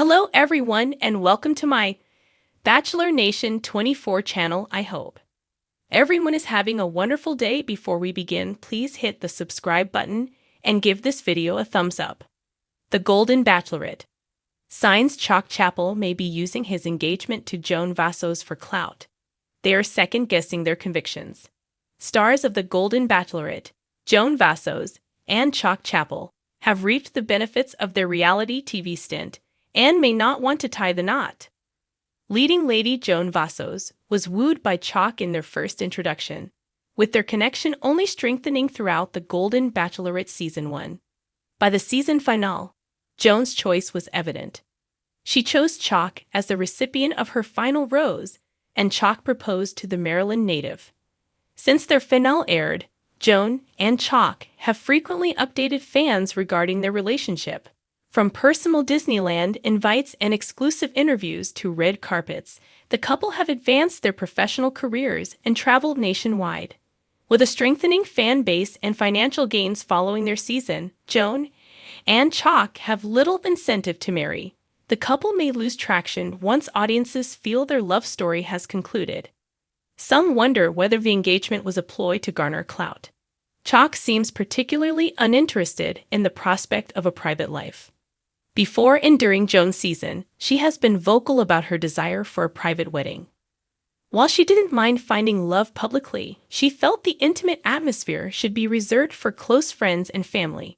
Hello everyone and welcome to my Bachelor Nation 24 channel. I hope everyone is having a wonderful day. Before we begin, please hit the subscribe button and give this video a thumbs up. The Golden Bachelorette. Signs Chock Chapple may be using his engagement to Joan Vassos for clout. They are second-guessing their convictions. Stars of the Golden Bachelorette, Joan Vassos and Chock Chapple, have reaped the benefits of their reality TV stint and may not want to tie the knot. Leading lady Joan Vassos was wooed by Chock in their first introduction, with their connection only strengthening throughout the Golden Bachelorette Season 1. By the season finale, Joan's choice was evident. She chose Chock as the recipient of her final rose, and Chock proposed to the Maryland native. Since their finale aired, Joan and Chock have frequently updated fans regarding their relationship. From personal Disneyland invites and exclusive interviews to red carpets, the couple have advanced their professional careers and traveled nationwide. With a strengthening fan base and financial gains following their season, Joan and Chock have little incentive to marry. The couple may lose traction once audiences feel their love story has concluded. Some wonder whether the engagement was a ploy to garner clout. Chock seems particularly uninterested in the prospect of a private life. Before and during Joan's season, she has been vocal about her desire for a private wedding. While she didn't mind finding love publicly, she felt the intimate atmosphere should be reserved for close friends and family.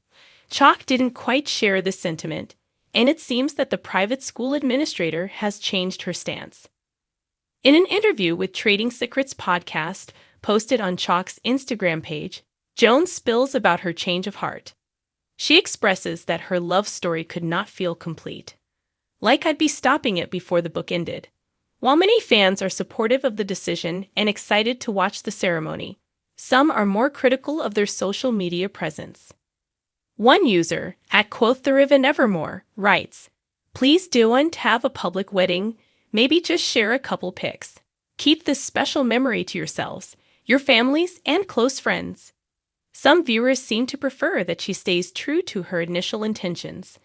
Chock didn't quite share this sentiment, and it seems that the private school administrator has changed her stance. In an interview with Trading Secrets podcast posted on Chock's Instagram page, Joan spills about her change of heart. She expresses that her love story could not feel complete. Like I'd be stopping it before the book ended. While many fans are supportive of the decision and excited to watch the ceremony, some are more critical of their social media presence. One user, @QuothTheRivenEvermore, writes, "Please don't have a public wedding, maybe just share a couple pics. Keep this special memory to yourselves, your families, and close friends." Some viewers seem to prefer that she stays true to her initial intentions.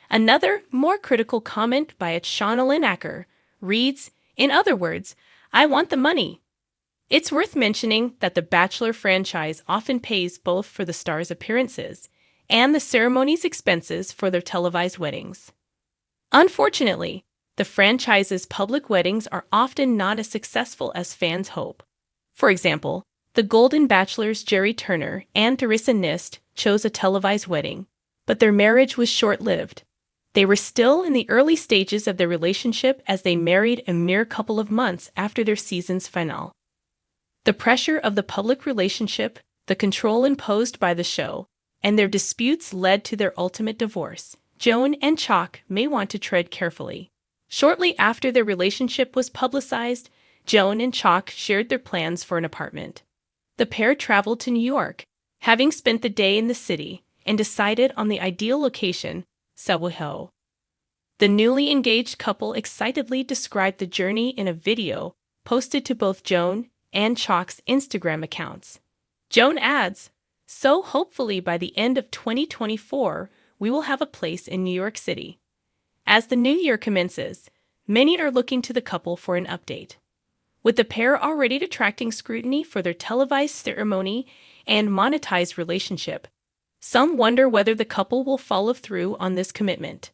Another, more critical comment by Shonalyn Acker reads, "In other words, I want the money." It's worth mentioning that the Bachelor franchise often pays both for the stars' appearances and the ceremony's expenses for their televised weddings. Unfortunately, the franchise's public weddings are often not as successful as fans hope. For example, the Golden Bachelors Jerry Turner and Teresa Nist chose a televised wedding, but their marriage was short-lived. They were still in the early stages of their relationship as they married a mere couple of months after their season's finale. The pressure of the public relationship, the control imposed by the show, and their disputes led to their ultimate divorce. Joan and Chock may want to tread carefully. Shortly after their relationship was publicized, Joan and Chock shared their plans for an apartment. The pair traveled to New York, having spent the day in the city, and decided on the ideal location, Soho. The newly engaged couple excitedly described the journey in a video posted to both Joan and Chock's Instagram accounts. Joan adds, "So hopefully by the end of 2024, we will have a place in New York City." As the new year commences, many are looking to the couple for an update. With the pair already attracting scrutiny for their televised ceremony and monetized relationship, some wonder whether the couple will follow through on this commitment.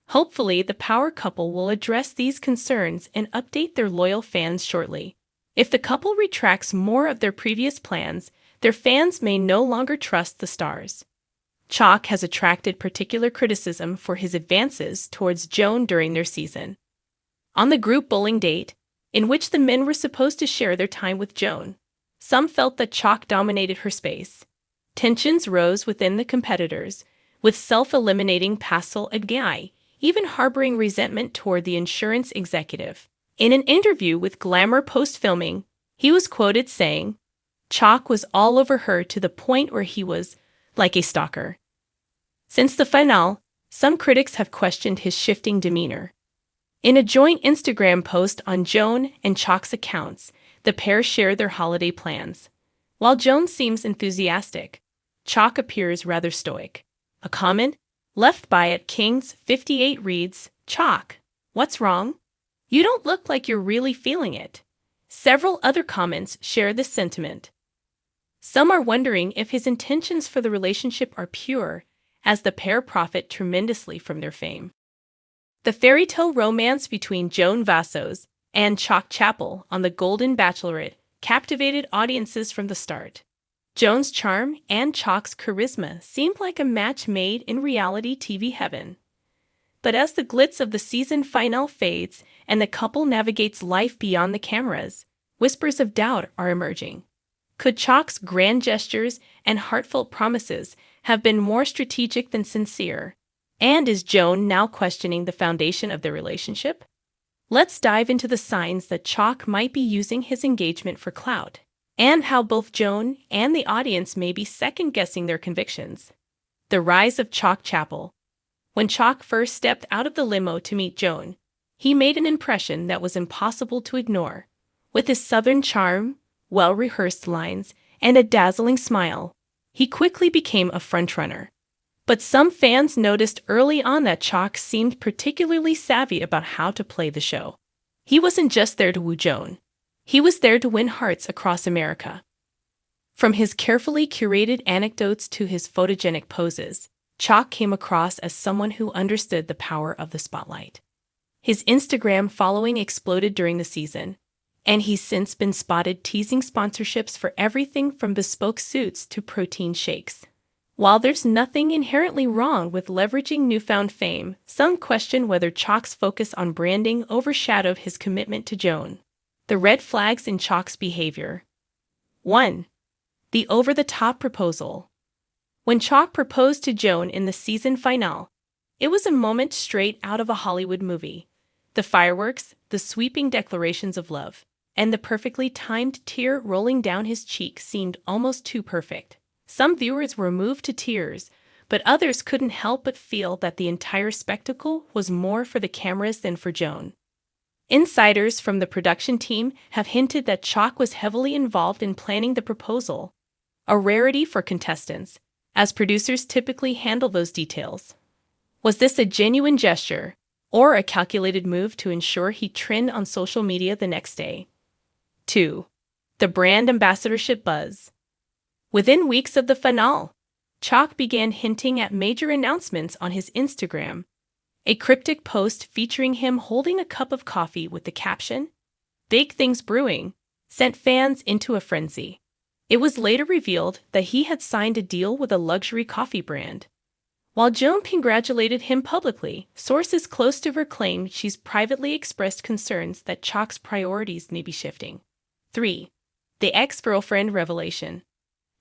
Hopefully, the power couple will address these concerns and update their loyal fans shortly. If the couple retracts more of their previous plans, their fans may no longer trust the stars. Chock has attracted particular criticism for his advances towards Joan during their season. On the group bowling date, in which the men were supposed to share their time with Joan, some felt that Chock dominated her space. Tensions rose within the competitors, with self-eliminating Pascal Adguy even harboring resentment toward the insurance executive. In an interview with Glamour post-filming, he was quoted saying, "Chock was all over her to the point where he was like a stalker." Since the finale, some critics have questioned his shifting demeanor. In a joint Instagram post on Joan and Chock's accounts, the pair shared their holiday plans. While Joan seems enthusiastic, Chock appears rather stoic. A comment left by @Kings58 reads, Chock, what's wrong? You don't look like you're really feeling it. Several other comments share this sentiment. Some are wondering if his intentions for the relationship are pure, as the pair profit tremendously from their fame. The fairy tale romance between Joan Vassos and Chock Chapple on The Golden Bachelorette captivated audiences from the start. Joan's charm and Chock's charisma seemed like a match made in reality TV heaven. But as the glitz of the season finale fades and the couple navigates life beyond the cameras, whispers of doubt are emerging. Could Chock's grand gestures and heartfelt promises have been more strategic than sincere? And is Joan now questioning the foundation of their relationship? Let's dive into the signs that Chock might be using his engagement for clout, and how both Joan and the audience may be second-guessing their convictions. The rise of Chock Chapple. When Chock first stepped out of the limo to meet Joan, he made an impression that was impossible to ignore. With his southern charm, well-rehearsed lines, and a dazzling smile, he quickly became a frontrunner. But some fans noticed early on that Chock seemed particularly savvy about how to play the show. He wasn't just there to woo Joan. He was there to win hearts across America. From his carefully curated anecdotes to his photogenic poses, Chock came across as someone who understood the power of the spotlight. His Instagram following exploded during the season, and he's since been spotted teasing sponsorships for everything from bespoke suits to protein shakes. While there's nothing inherently wrong with leveraging newfound fame, some question whether Chock's focus on branding overshadowed his commitment to Joan. The red flags in Chock's behavior. 1. The over-the-top proposal. When Chock proposed to Joan in the season finale, it was a moment straight out of a Hollywood movie. The fireworks, the sweeping declarations of love, and the perfectly timed tear rolling down his cheek seemed almost too perfect. Some viewers were moved to tears, but others couldn't help but feel that the entire spectacle was more for the cameras than for Joan. Insiders from the production team have hinted that Chock was heavily involved in planning the proposal, a rarity for contestants, as producers typically handle those details. Was this a genuine gesture, or a calculated move to ensure he trended on social media the next day? 2. The brand ambassadorship buzz. Within weeks of the finale, Chock began hinting at major announcements on his Instagram. A cryptic post featuring him holding a cup of coffee with the caption, "Big things brewing," sent fans into a frenzy. It was later revealed that he had signed a deal with a luxury coffee brand. While Joan congratulated him publicly, sources close to her claimed she's privately expressed concerns that Chock's priorities may be shifting. 3. The ex-girlfriend revelation.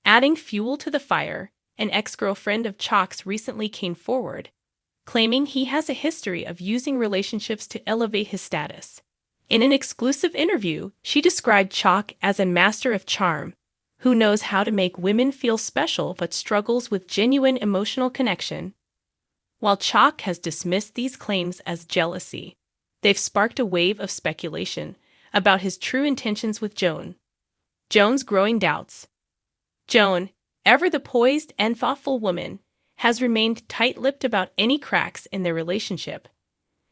Adding fuel to the fire, an ex-girlfriend of Chock's recently came forward, claiming he has a history of using relationships to elevate his status. In an exclusive interview, she described Chock as a master of charm, who knows how to make women feel special but struggles with genuine emotional connection. While Chock has dismissed these claims as jealousy, they've sparked a wave of speculation about his true intentions with Joan. Joan's growing doubts. Joan, ever the poised and thoughtful woman, has remained tight-lipped about any cracks in their relationship.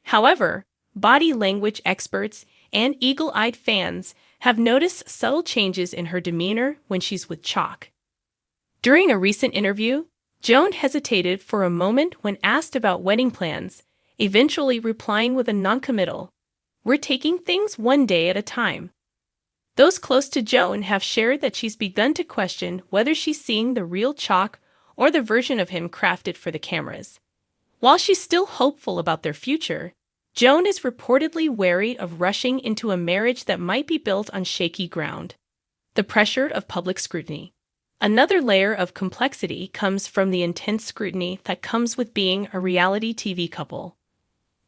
However, body language experts and eagle-eyed fans have noticed subtle changes in her demeanor when she's with Chock. During a recent interview, Joan hesitated for a moment when asked about wedding plans, eventually replying with a noncommittal, "We're taking things one day at a time." Those close to Joan have shared that she's begun to question whether she's seeing the real Chock or the version of him crafted for the cameras. While she's still hopeful about their future, Joan is reportedly wary of rushing into a marriage that might be built on shaky ground. The pressure of public scrutiny. Another layer of complexity comes from the intense scrutiny that comes with being a reality TV couple.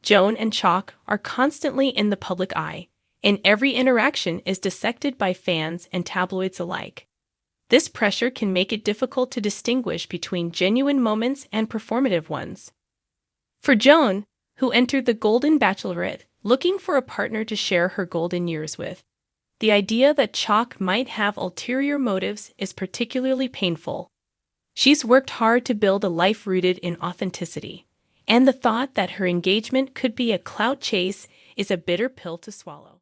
Joan and Chock are constantly in the public eye, and every interaction is dissected by fans and tabloids alike. This pressure can make it difficult to distinguish between genuine moments and performative ones. For Joan, who entered the Golden Bachelorette looking for a partner to share her golden years with, the idea that Chock might have ulterior motives is particularly painful. She's worked hard to build a life rooted in authenticity, and the thought that her engagement could be a clout chase is a bitter pill to swallow.